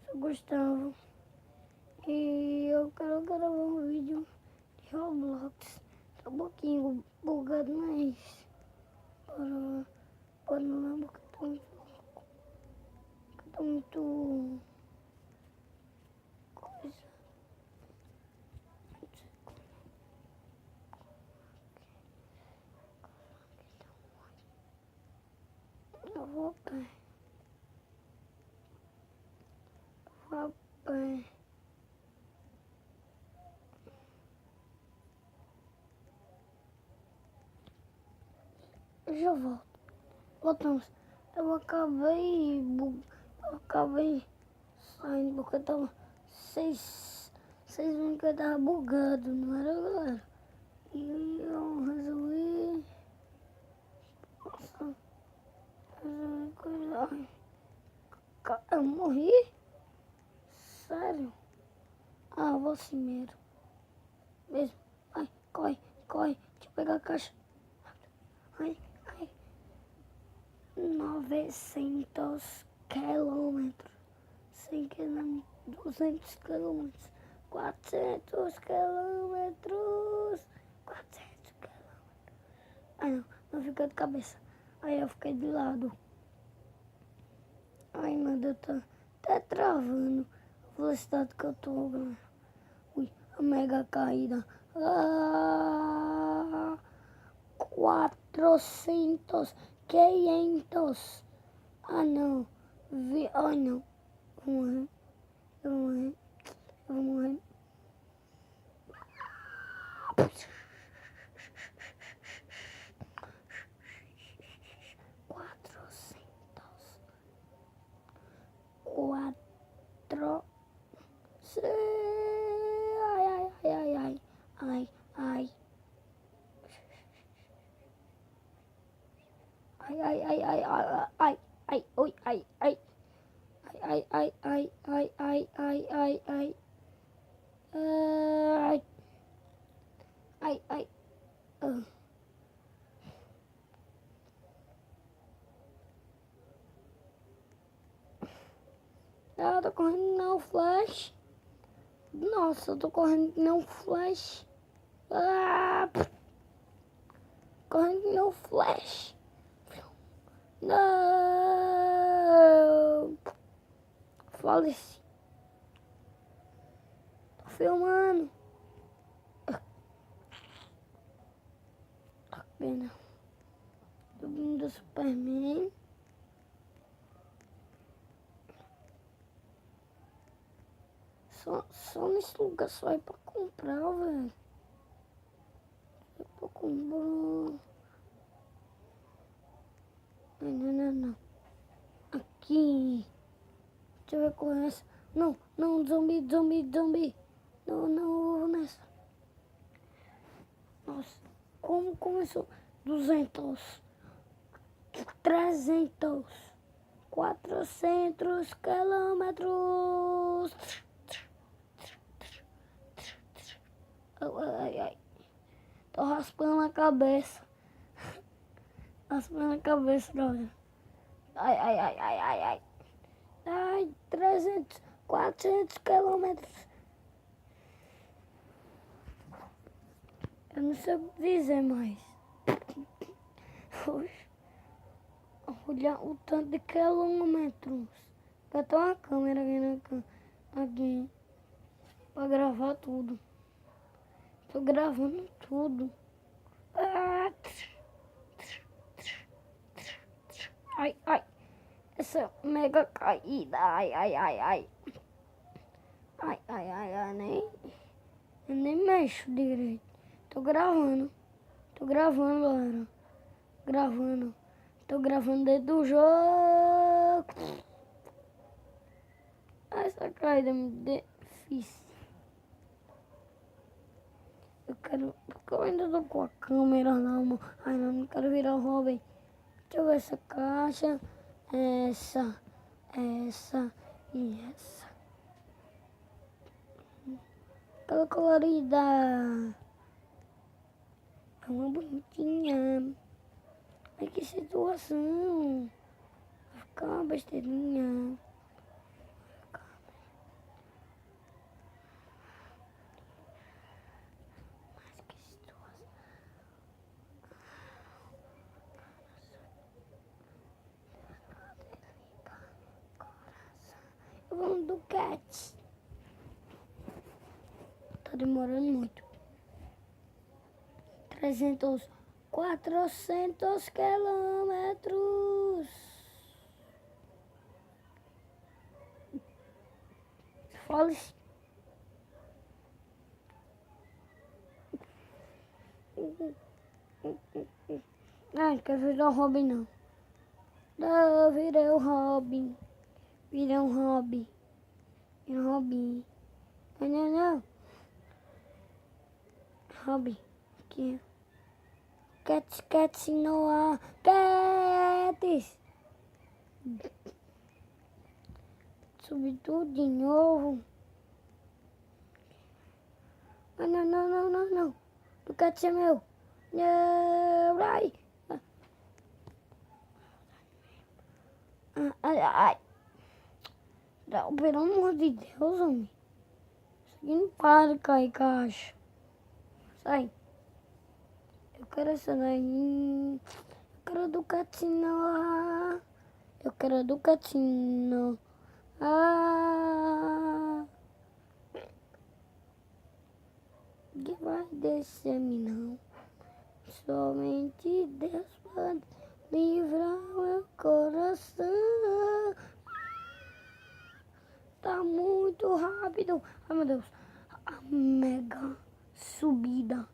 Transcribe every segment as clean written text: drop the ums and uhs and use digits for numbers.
sou Gustavo e eu quero gravar um vídeo de Roblox. Tá um pouquinho bugado, mas bora lá porque tá muito coisa. Eu vou a pé. Vou a pé. Eu já volto. Voltamos. Eu acabei saindo porque eu tava. Vocês viram que eu tava bugado, não era, galera? E eu resolvi. Nossa, resolvi coisa. Ai, eu morri? Sério? Ah, vou assim mesmo. Ai, corre. Deixa eu pegar a caixa. Ai. 900 quilômetros. 100 quilômetros. 200 quilômetros. 400 quilômetros. 400 quilômetros. Ai, não ficou de cabeça. Aí eu fiquei de lado. Ai, meu Deus, tá travando a velocidade que eu tô, galera. Ui, a mega caída. 400, 500. Ah, não. Ai, não. Eu vou morrer. 400. 4. Ai. Ui, ai. Ai. Eu tô correndo não, Flash. Nossa, eu tô correndo não, Flash. Correndo não, Flash. Não. Faleci. Tô filmando. Pena. Subindo do Superman. Só nesse lugar só é pra comprar, velho. É pra comprar. Não. Aqui. Deixa eu ver qual é essa. Não, zumbi. Não, vou nessa. Nossa, como começou? 200, 300, 400 quilômetros. Ai. Tô raspando a cabeça. Raspando a cabeça, galera. Ai. Ai, 300, 400 quilômetros. Eu não sei o que dizer mais. Olha o tanto de quilômetros. Vai ter uma câmera aqui pra gravar tudo. Tô gravando tudo. Ai. Essa mega caída. Ai. Eu nem mexo direito. Tô gravando, galera. Tô gravando dentro do jogo. Essa caída me difícil. Porque eu ainda tô com a câmera na mão. Ai, não quero virar o Robin. Deixa eu ver essa caixa. Essa e essa. Aquela colorida. É uma bonitinha. Ai, que situação. Vai ficar uma besteirinha. gravando Cats. Tá demorando muito. 400 quilômetros. Fala. Não quer virar o Robin não. Não, virei o Robin. Virei um Robin. Virei um Robin. Não. Robin. Aqui. Cats no ar. Cats. Subir tudo de novo. Não. O Cats é meu. Não, ai. Ai. Não, pelo amor de Deus, homem. Isso aqui não para de cair caixa. Sai. Eu quero essa daí. Eu quero do Catino. Eu quero do Catino. Que vai descer me não. Somente Deus pode livrar meu coração. Tá muito rápido. Ai meu Deus. A mega subida.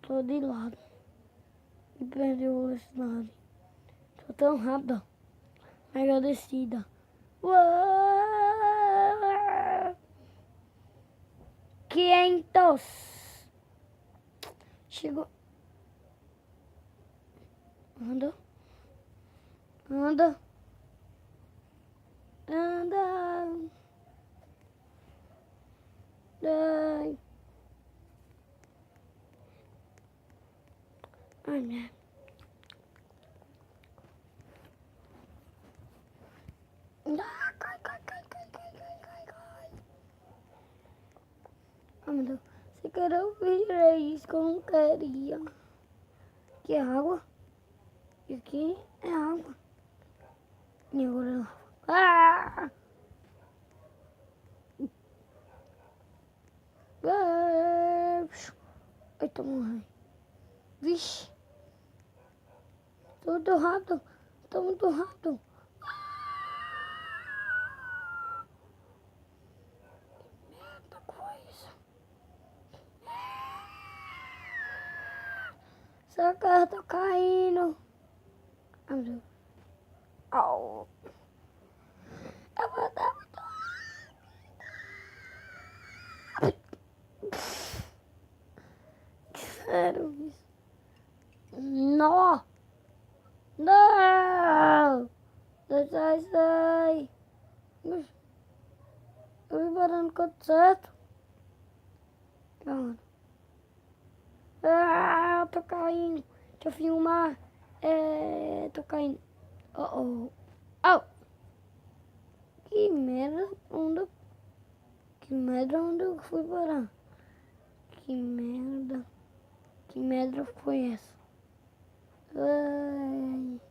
Tô de lado. E perdi a velocidade. Tô tão rápido. Mega descida. Uou! 500. Chegou. Anda. Ai, né? Cai. Ai, meu Deus. Se querer eu virei isso que eu não queria. Aqui é água. E aqui é água. E agora... Eu tô morrendo. Vixe. Tô muito rápido. Merda, coisa. Essa cara tá caindo. Ai, meu Deus. Au. Eu vou dar muito. Sério isso. Não. Sai. Eu vim parar no canto certo. Pronto. Tô caindo. Deixa eu filmar. Tô caindo. Oh. Que merda. Onde eu fui parar? Que merda foi essa? Ai.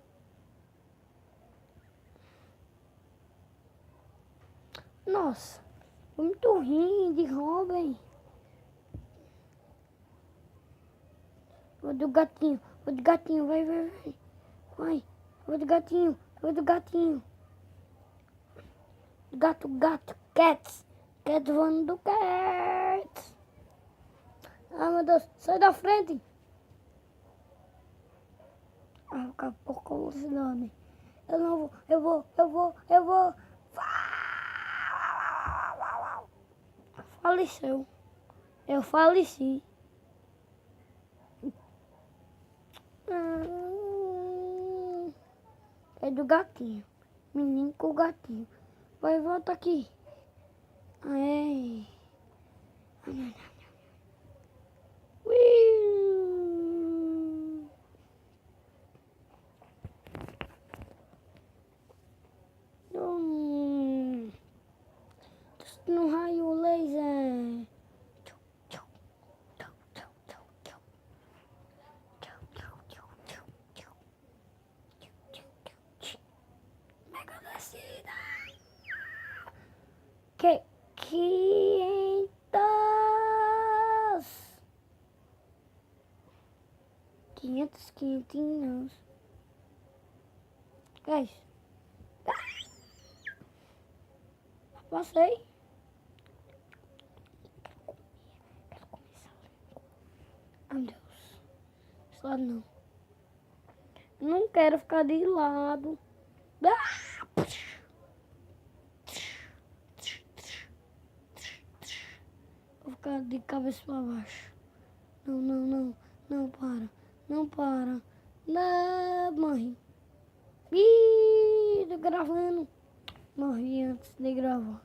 Nossa. Foi muito ruim de Robin. Vou do gatinho, vai. Vai, vou do gatinho. Gato, Cats voando do Cats. Ai meu Deus, sai da frente. Daqui a pouco a velocidade. Eu não vou, eu vou. Faleceu. Eu faleci. É do gatinho. Menino com o gatinho. Vai, volta aqui. Ai. No raio laser. Quinhentinhos. Que é isso? Passei. Quero começar. Ai, meu Deus. Esse lado não. Não quero ficar de lado. Vou ficar de cabeça para baixo. Não, não, não. Não para. Não para. Não, morri. Ih, tô gravando. Morri antes de gravar.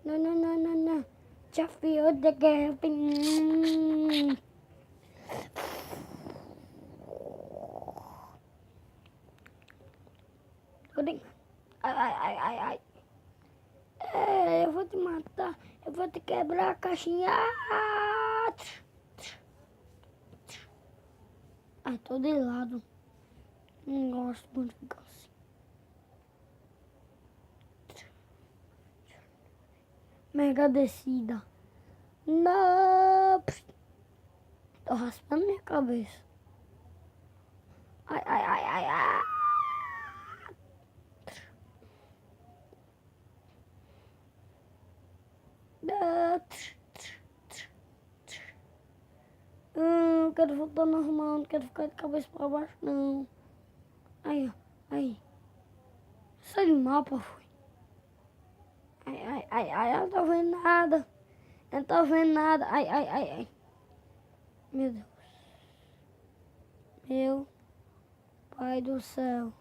Não, não, não, não, não. Desafio de guerra. Ai, ai, ai, ai, ai. É, eu vou te matar. Eu vou te quebrar a caixinha. Ai, tô de lado. Não gosto muito de ficar assim. Mega descida. Não. Tô raspando minha cabeça. Ai, ai, ai, ai, ai. Não quero voltar normal, não quero ficar de cabeça pra baixo, não. Aí, ó, aí. Sai do mapa, foi. Ai, ai, ai, ai, eu não tô vendo nada. Eu não tô vendo nada. Ai, ai, ai, ai. Meu Deus. Meu pai do céu.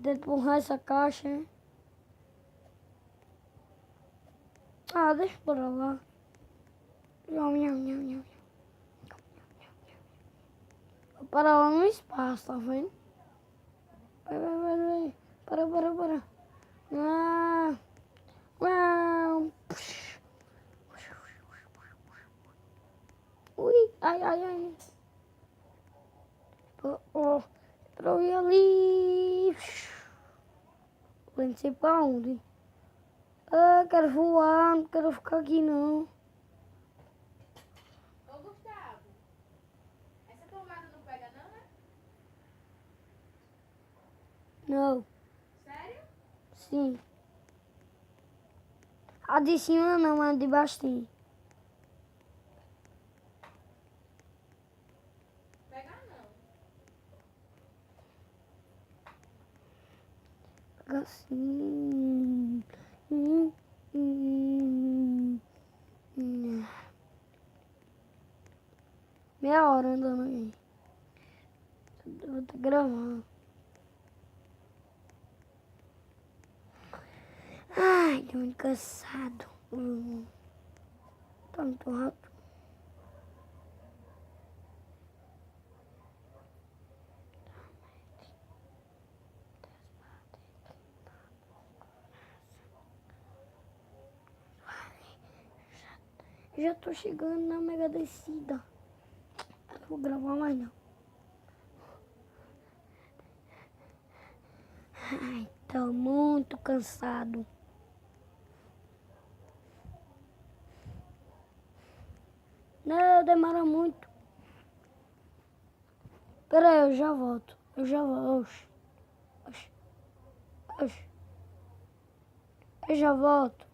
Tento empurrar essa caixa, hein? Ah, deixa por lá. Nham, nham, nham, nham. Vou parar lá no espaço, tá vendo? Vai, vai, vai, vai. Para. Ah, ah. Ui, ai, ai, ai. Oh, pra eu ir ali. Eu não sei pra onde. Ah, quero voar, não quero ficar aqui não. Ô, Gustavo, essa tomada não pega não, né? Não, Sério? sim. A de cima não, a de baixo sim. Pega não. Pega assim. Hum, hum, hum. Meia hora andando aí. Eu vou ter que gravar. Ai, tô muito cansado. Tá muito rápido. Já tô chegando na mega descida. Não vou gravar mais não. Ai, tô muito cansado. Não, demora muito. Pera aí, eu já volto. Eu já volto. Oxi. Eu já volto.